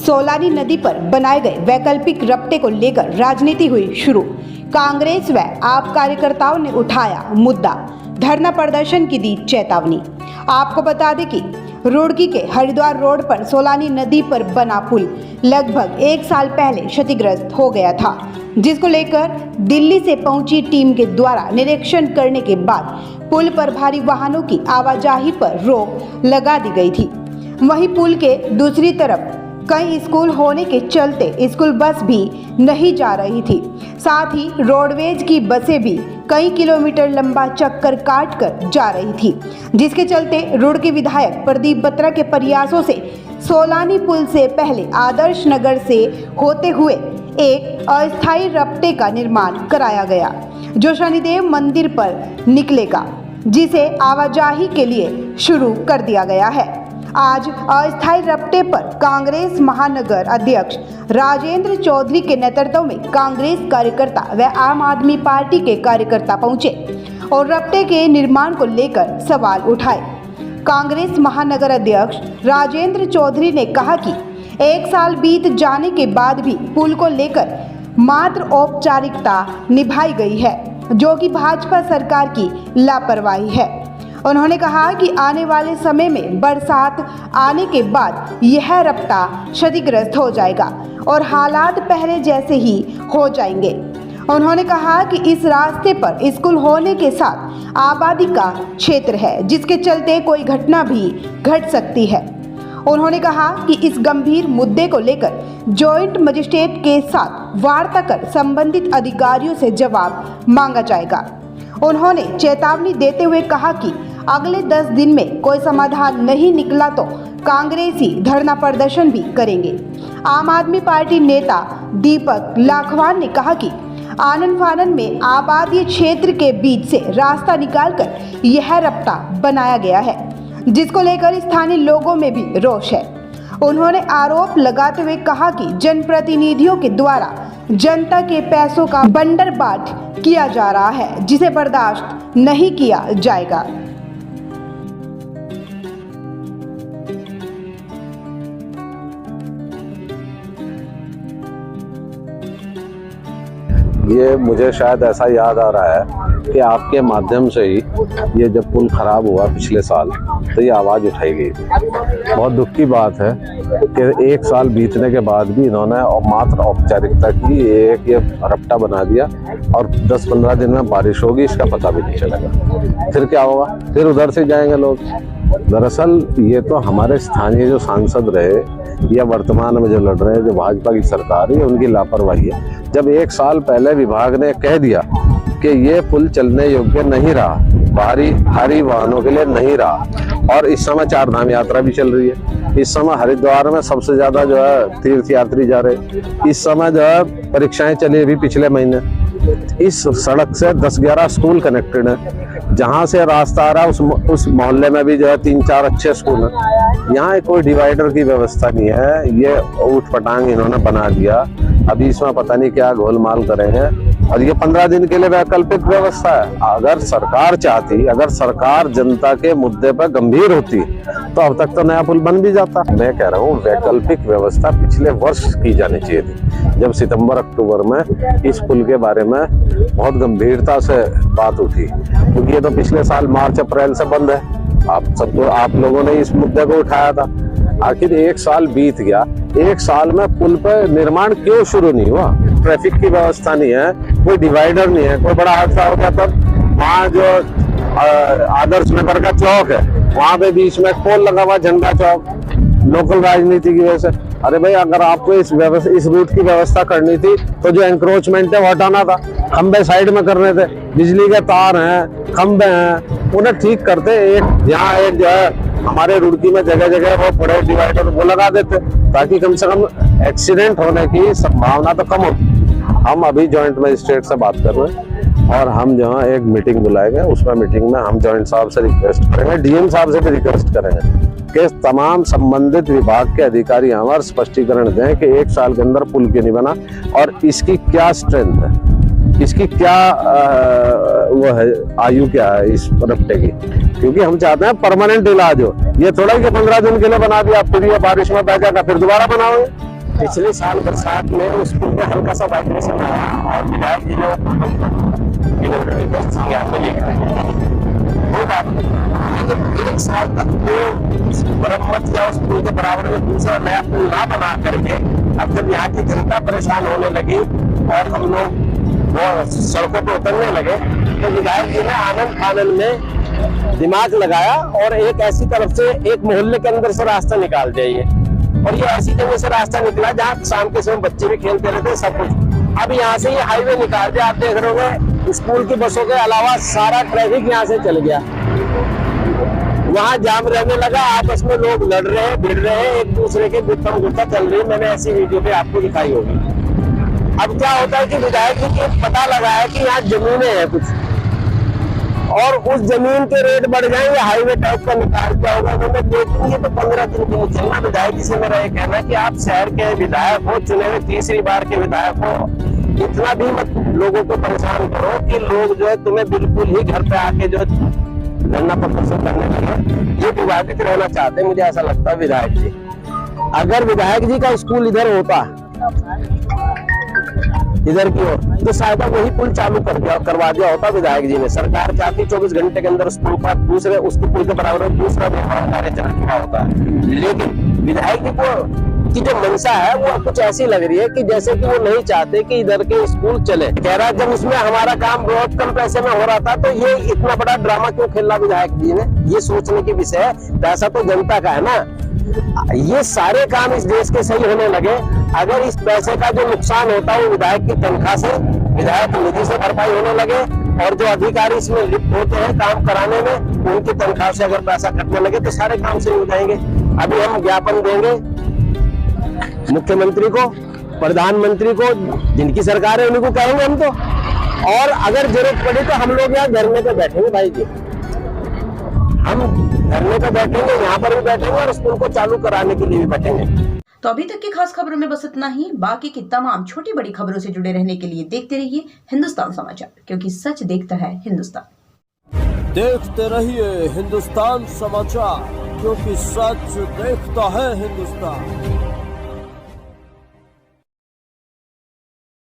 सोलानी नदी पर बनाए गए वैकल्पिक रपटे को लेकर राजनीति हुई शुरू। कांग्रेस व आप कार्यकर्ताओं ने उठाया मुद्दा, धरना प्रदर्शन की दी चेतावनी। आपको बता दें कि रुड़की के हरिद्वार रोड पर सोलानी नदी पर बना पुल लगभग 1 साल पहले क्षतिग्रस्त हो गया था, जिसको लेकर दिल्ली से पहुंची टीम के द्वारा निरीक्षण करने के बाद पुल पर भारी वाहनों की आवाजाही पर रोक लगा दी गई थी। वहीं पुल के दूसरी तरफ कई स्कूल होने के चलते स्कूल बस भी नहीं जा रही थी। साथ ही रोडवेज की बसें भी कई किलोमीटर लंबा चक्कर काट कर जा रही थी, जिसके चलते रुड़की विधायक प्रदीप बत्रा के प्रयासों से सोलानी पुल से पहले आदर्श नगर से होते हुए एक अस्थायी रपटे का निर्माण कराया गया, जो शनिदेव मंदिर पर निकलेगा, जिसे आवाजाही के लिए शुरू कर दिया गया है। आज अस्थायी रपटे पर कांग्रेस महानगर अध्यक्ष राजेंद्र चौधरी के नेतृत्व में कांग्रेस कार्यकर्ता व आम आदमी पार्टी के कार्यकर्ता पहुंचे और रपटे के निर्माण को लेकर सवाल उठाए। कांग्रेस महानगर अध्यक्ष राजेंद्र चौधरी ने कहा कि 1 साल बीत जाने के बाद भी पुल को लेकर मात्र औपचारिकता निभाई गई है, जो कि भाजपा सरकार की लापरवाही है। उन्होंने कहा कि आने वाले समय में बरसात आने के बाद यह रपटा क्षतिग्रस्त हो जाएगा और हालात पहले जैसे ही हो जाएंगे। उन्होंने कहा कि इस रास्ते पर स्कूल होने के साथ आबादी का क्षेत्र है, जिसके चलते कोई घटना भी घट सकती है। उन्होंने कहा कि इस गंभीर मुद्दे को लेकर जॉइंट मजिस्ट्रेट के साथ वार्ता कर संबंधित अधिकारियों से जवाब मांगा जाएगा। उन्होंने चेतावनी देते हुए कहा कि अगले 10 दिन में कोई समाधान नहीं निकला तो कांग्रेसी धरना प्रदर्शन भी करेंगे। आम आदमी पार्टी नेता दीपक लाखवान ने कहा कि आनन फानन में आबादी क्षेत्र के बीच से रास्ता निकालकर यह रपटा बनाया गया है, जिसको लेकर स्थानीय लोगों में भी रोष है। उन्होंने आरोप लगाते हुए कहा कि जनप्रतिनिधियों के द्वारा जनता के पैसों का बंदरबाट किया जा रहा है, जिसे बर्दाश्त नहीं किया जाएगा। ये मुझे शायद ऐसा याद आ रहा है कि आपके माध्यम से ही ये जब पुल खराब हुआ पिछले साल तो ये आवाज़ उठाई गई थी। बहुत दुख की बात है कि 1 साल बीतने के बाद भी इन्होंने मात्र औपचारिकता की, एक ये रपटा बना दिया और 10-15 दिन में बारिश होगी इसका पता भी नहीं चलेगा। फिर क्या होगा? फिर उधर से जाएंगे लोग। दरअसल ये तो हमारे स्थानीय जो सांसद रहे या वर्तमान में जो लड़ रहे हैं, जो भाजपा की सरकार है, उनकी लापरवाही है। जब 1 साल पहले विभाग ने कह दिया कि ये पुल चलने योग्य नहीं रहा, भारी वाहनों के लिए नहीं रहा, और इस समय 4 धाम यात्रा भी चल रही है। इस समय हरिद्वार में सबसे ज्यादा जो है तीर्थ यात्री जा रहे। इस समय जो है परीक्षाएं चली अभी पिछले महीने। इस सड़क से 10-11 स्कूल कनेक्टेड है। जहां से रास्ता आ रहा है उस मोहल्ले में भी जो है 3-4 अच्छे स्कूल हैं। यहाँ कोई डिवाइडर की व्यवस्था नहीं है। ये ऊट पटांग इन्होंने बना दिया। अभी इसमें पता नहीं क्या गोलमाल करेंगे, और ये 15 दिन के लिए वैकल्पिक व्यवस्था है। अगर सरकार चाहती, अगर सरकार जनता के मुद्दे पर गंभीर होती तो अब तक तो नया पुल बन भी जाता। मैं कह रहा हूँ वैकल्पिक व्यवस्था पिछले वर्ष की जानी चाहिए थी, जब सितंबर-अक्टूबर में इस पुल के बारे में बहुत गंभीरता से बात उठी, क्योंकि ये तो पिछले साल मार्च-अप्रैल से बंद है। आप लोगों ने इस मुद्दे को उठाया था। आखिर 1 साल बीत गया, 1 साल में पुल पर निर्माण क्यों शुरू नहीं हुआ? ट्रैफिक की व्यवस्था नहीं है, कोई डिवाइडर नहीं है। कोई बड़ा हादसा हो गया तब वहाँ जो आदर्श नगर का चौक है, वहाँ पे बीच में पोल लगा हुआ, झंडा चौक, लोकल राजनीति की वजह से। अरे भाई, अगर आपको इस रूट की व्यवस्था करनी थी तो जो एंक्रोचमेंट है वो हटाना था। खंबे साइड में करने थे, बिजली के तार हैं, खंबे हैं, उन्हें ठीक करते। यहाँ एक जो है हमारे रुड़की में जगह जगह वो बड़े डिवाइडर वो लगा देते, ताकि कम से कम एक्सीडेंट होने की संभावना तो कम होती। हम अभी जॉइंट मजिस्ट्रेट से बात कर रहे हैं और हम जो है एक मीटिंग बुलाएंगे। उसमें मीटिंग में हम जॉइंट साहब से रिक्वेस्ट करेंगे, डीएम साहब से भी रिक्वेस्ट करेंगे कि तमाम संबंधित विभाग के अधिकारी हमारा स्पष्टीकरण दें कि 1 साल के अंदर पुल क्यों नहीं बना और इसकी क्या स्ट्रेंथ है, इसकी क्या वो है, आयु क्या है इस रपटे की। क्योंकि हम चाहते हैं परमानेंट इलाज हो। ये थोड़ा कि 15 दिन के लिए बना दिया फिर ये बारिश में बह जाएगा, फिर दोबारा बनाओगे। पिछले साल बरसात में उस पुल में हल्का सा वाइब्रेशन आया और विधायक जी ने यहाँ पे लेकर आए। वो बात नहीं, लेकिन एक साल तक वो मरम्मत या उस पुल के बराबर में दूसरा नया पुल ना बना करके अब जब यहाँ की जनता परेशान होने लगी और हम लोग वो सड़कों पर उतरने लगे तो विधायक जी ने आनंद फानन में दिमाग लगाया और एक ऐसी तरफ से एक मोहल्ले के अंदर से रास्ता निकाल दिया ये, और ये ऐसी जगह से रास्ता निकला जहाँ शाम के समय बच्चे भी खेलते रहते सब कुछ। अब यहाँ से ये हाईवे निकाल दिया, आप देख रहे होंगे स्कूल की बसों के अलावा सारा ट्रैफिक यहाँ से चल गया। वहाँ जाम रहने लगा, आपस में लोग लड़ रहे हैं, भिड़ रहे हैं, एक दूसरे के गुत्थम गुत्था चल रही है। मैंने ऐसी वीडियो पे आपको दिखाई होगी। अब क्या होता है कि विधायक जी को पता लगा है कि यहाँ जमीनें हैं कुछ, और उस जमीन के रेट बढ़ जाएंगे, हाईवे टाइप का निकाल दिया होगा उन्होंने, देखेंगे तो 15 दिन के चलना। विधायक जी से मेरा ये कहना है कि आप शहर के विधायक हो, चुने हुए तीसरी बार के विधायक हो, इतना भी मत लोगों को परेशान करो कि लोग जो है तुम्हें बिल्कुल ही घर पे आके जो है धरना प्रदर्शन करने लगे। ये विवादित रहना चाहते हैं, मुझे ऐसा लगता है विधायक जी। अगर विधायक जी का स्कूल इधर होता, इधर की ओर, तो शायद वही पुल चालू करवा दिया होता विधायक जी ने। सरकार चाहती 24 घंटे के अंदर उस पुल पर दूसरे उसके पुल के बराबर दूसरा निर्माण कार्य चल चुका होता है। लेकिन विधायक जी को की जो मंशा है वो कुछ ऐसी लग रही है कि जैसे कि वो नहीं चाहते कि इधर के स्कूल चले। कह रहा जब उसमें हमारा काम बहुत कम पैसे में हो रहा था तो ये इतना बड़ा ड्रामा क्यों खेला विधायक जी ने, ये सोचने की विषय है। पैसा तो जनता का है ना, ये सारे काम इस देश के सही होने लगे अगर इस पैसे का जो नुकसान होता है वो विधायक की तनख्वाह से, विधायक निधि से भरपाई होने लगे, और जो अधिकारी इसमें लिप्त होते हैं काम कराने में उनकी तनख्वाह से अगर पैसा कटने लगे तो सारे काम सही हो जाएंगे। अभी हम ज्ञापन देंगे मुख्यमंत्री को, प्रधानमंत्री को, जिनकी सरकार है उन्हीं को कहेंगे हम तो, और अगर जरूरत पड़ी तो हम लोग यहाँ धरने पे बैठेंगे भाई जी, हम धरने पे बैठेंगे, यहाँ पर भी बैठेंगे और स्कूल को चालू कराने के लिए भी बैठेंगे। तो अभी तक की खास खबरों में बस इतना ही। बाकी की तमाम छोटी बड़ी खबरों से जुड़े रहने के लिए देखते रहिए हिंदुस्तान समाचार, क्योंकि सच देखता है हिंदुस्तान। देखते रहिए हिंदुस्तान समाचार, क्योंकि सच देखता है हिंदुस्तान।